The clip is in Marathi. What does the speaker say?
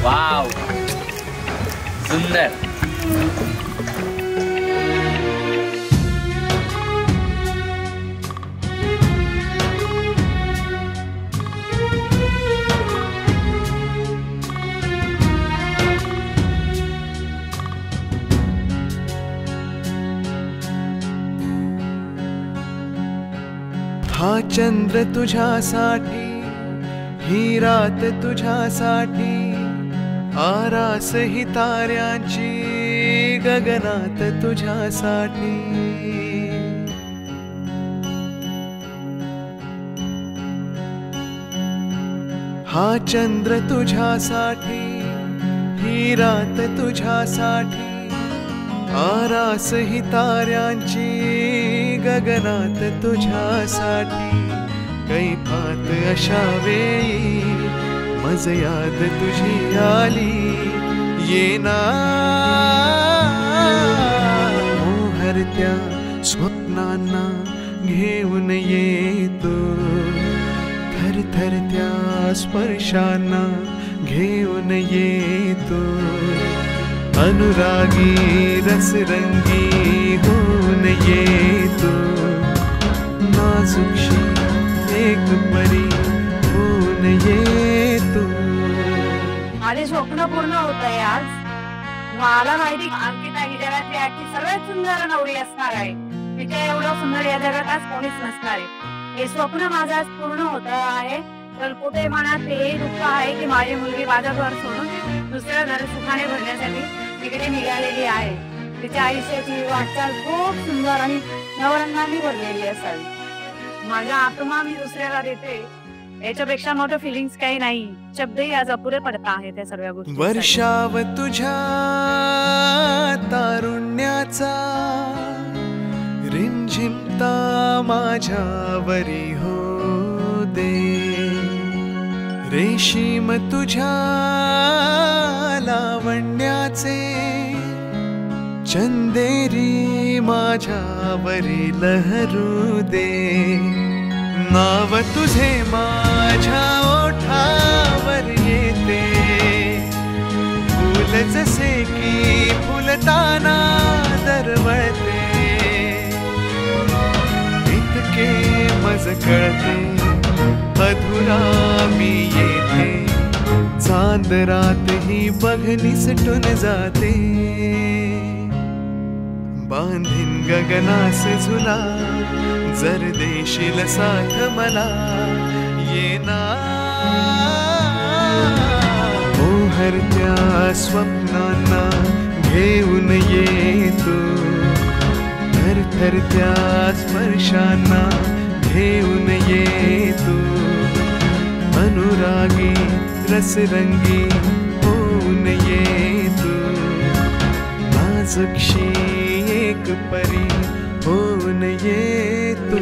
वाव, सुंदर. हा चंद्र तुझ्यासाठी, ही रात तुझ्यासाठी, आरास ही ताऱ्यांची गगनात तुझ्यासाठी. हा चंद्र तुझ्यासाठी, ही रात तुझ्यासाठी, आरास ही ताऱ्यांची गगनात तुझ्यासाठी. कैफात अशा वेळी मज याद तुझी आली, येना मोहरत्या स्वप्नांना घेऊन येतो, थरथरत्या स्पर्शांना घेऊन येतो. अनुरागी रसरंगी होऊन येतो, नाजुकशी एक परी होऊन येतो. माझे स्वप्न पूर्ण होत आहे आज. मला माहिती अंकिता ही जगातली आजची सगळ्यात सुंदर नवरी असणार आहे. तिच्या एवढं सुंदर या जगात आज कोणीच नसणार आहे. हे स्वप्न माझं आज पूर्ण होत आहे. तर कुठे मनात हे दुःख आहे की माझी मुलगी माझं घर सोडून दुसऱ्या घर सुखाने भरण्यासाठी तिकडे निघालेली आहे. तिच्या आयुष्याची वाटचाल खूप सुंदर आणि नवरंगाने भरलेली असावी. माझा आत्मा मी दुसऱ्याला देते, याच्यापेक्षा मोठं फिलिंग्स काही नाही. शब्दही आज अपुरे पडत आहे त्या सर्व गोष्टी. वर्षाव तुझ्या तारुण्याचा, रिमझिमता माझ्यावरी हो दे. रेशीम तुझ्या लावण्याचे, चंदेरी माझ्यावरी लहरू दे. नाव तुझे माझ्या ओठावर येते, फुल जसे की फुलताना दरवळते. इतके मज कळते अधुरा मी येथे, चांद रात ही बघनी सटून जाते. बांधीन गगनास झुला, जर देशील साथ मला, येना मोहरत्या स्वप्नांना घेऊन येतो, थरथरत्या स्पर्शांना घेऊन येतो. अनुरागी रसरंगी होऊन येतो, नाजुकशी एक परी होऊन येतो.